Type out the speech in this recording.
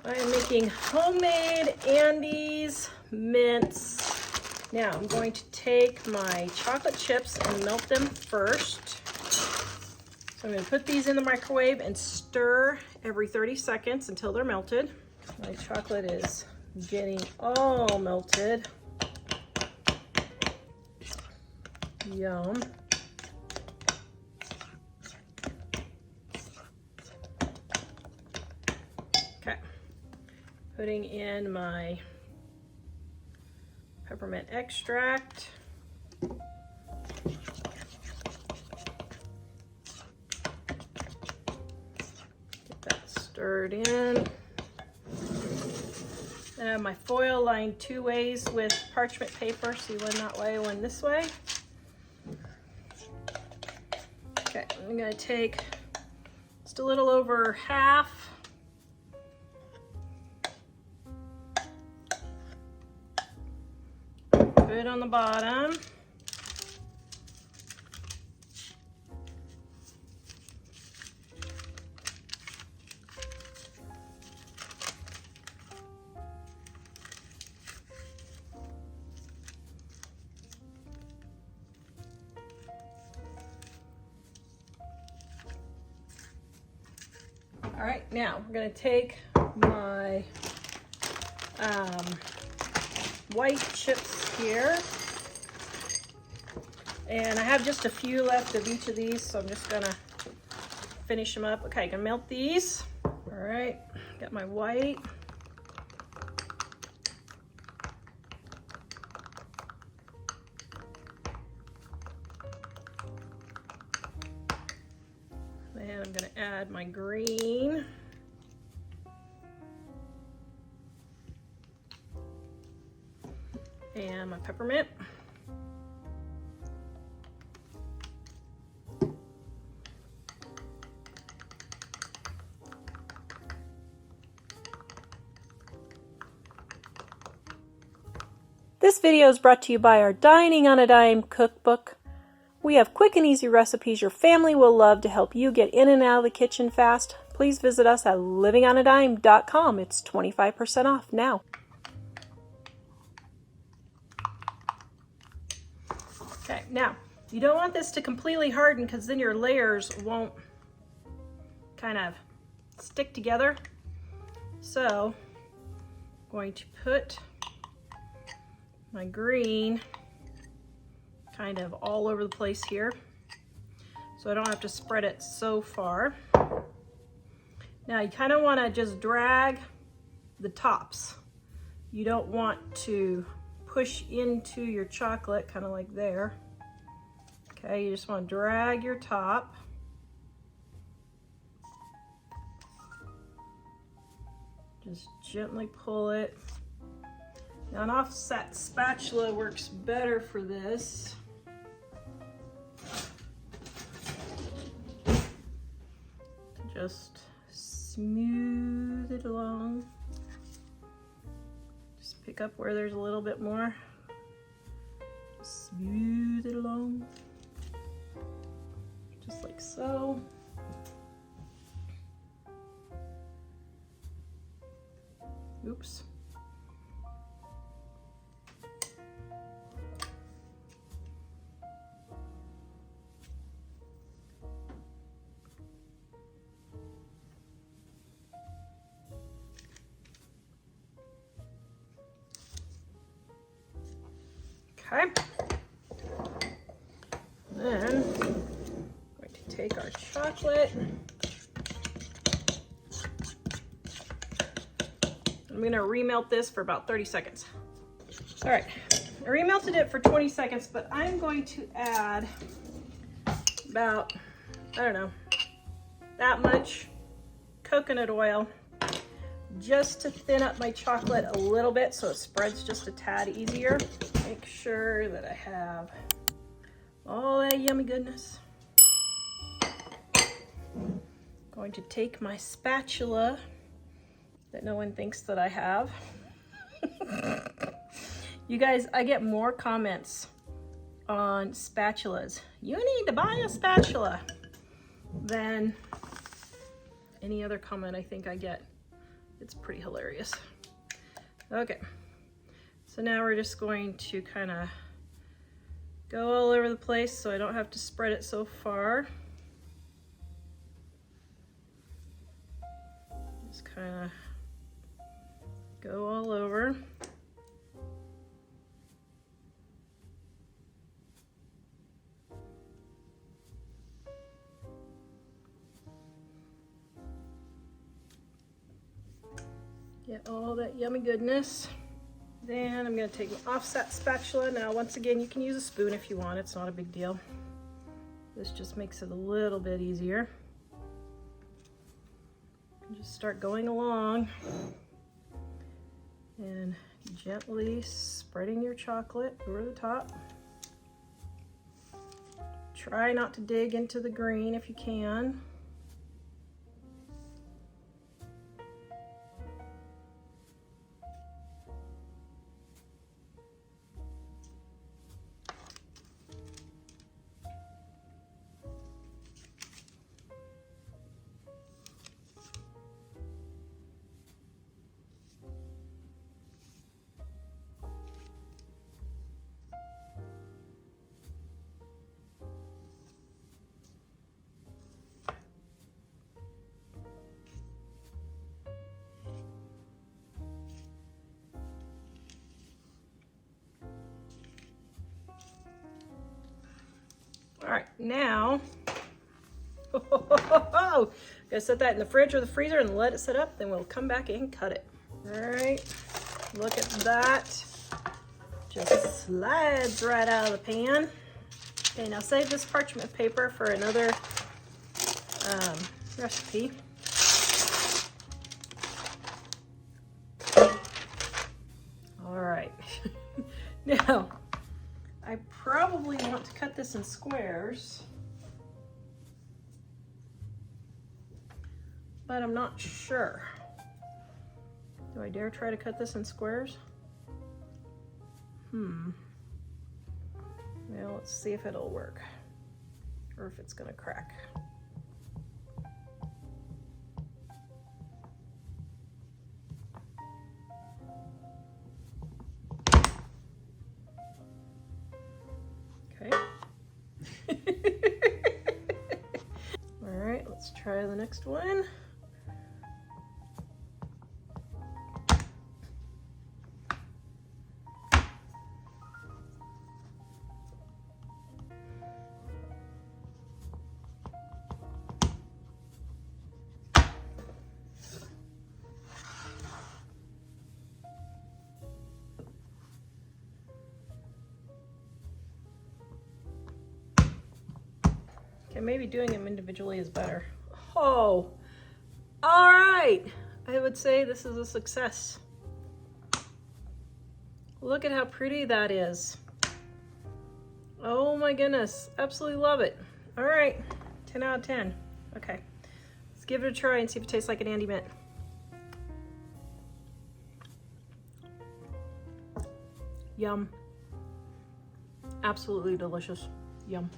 I am making homemade Andes mints. Now I'm going to take my chocolate chips and melt them first. So I'm going to put these in the microwave and stir every 30 seconds until they're melted. My chocolate is getting all melted. Yum. Okay, putting in my peppermint extract. Get that stirred in. Then I have my foil lined 2 ways with parchment paper. See, one that way, one this way. Okay, I'm gonna take just a little over half. Put it on the bottom. All right, now we're gonna take my white chips here. And I have just a few left of each of these, so I'm just gonna finish them up. Okay, gonna melt these. All right, got my white. Then I'm gonna add my green. And my peppermint. This video is brought to you by our Dining on a Dime cookbook. We have quick and easy recipes your family will love to help you get in and out of the kitchen fast. Please visit us at livingonadime.com. It's 25% off now. Okay, now you don't want this to completely harden because then your layers won't kind of stick together. So I'm going to put my green kind of all over the place here, so I don't have to spread it so far. Now you kind of want to just drag the tops. You don't want to push into your chocolate, kind of like there. Okay, you just want to drag your top. Just gently pull it. Now an offset spatula works better for this. Just smooth it along. Just pick up where there's a little bit more. Smooth it along. Just like so. Oops. Okay. Then I'm going to take our chocolate. I'm going to remelt this for about 30 seconds. All right, I remelted it for 20 seconds, but I'm going to add about, I don't know, that much coconut oil just to thin up my chocolate a little bit so it spreads just a tad easier. Make sure that I have all that yummy goodness. Going to take my spatula that no one thinks that I have. You guys, I get more comments on spatulas. You need to buy a spatula than any other comment I think I get. It's pretty hilarious. Okay, so now we're just going to kind of go all over the place so I don't have to spread it so far. Just kind of go all over. Get all that yummy goodness. Then I'm going to take my offset spatula. Now, once again, you can use a spoon if you want. It's not a big deal. This just makes it a little bit easier. Just start going along and gently spreading your chocolate over the top. Try not to dig into the green if you can. All right, now, gonna set that in the fridge or the freezer and let it sit up, then we'll come back and cut it. All right, look at that. Just slides right out of the pan. Okay, now save this parchment paper for another recipe. All right, now, I probably want to cut this in squares, but I'm not sure. Do I dare try to cut this in squares? Well, let's see if it'll work or if it's gonna crack. Okay. All right, let's try the next one. Okay, maybe doing them individually is better. Oh, all right. I would say this is a success. Look at how pretty that is. Oh my goodness, absolutely love it. All right, 10 out of 10. Okay, let's give it a try and see if it tastes like an Andy Mint. Yum. Absolutely delicious. Yum.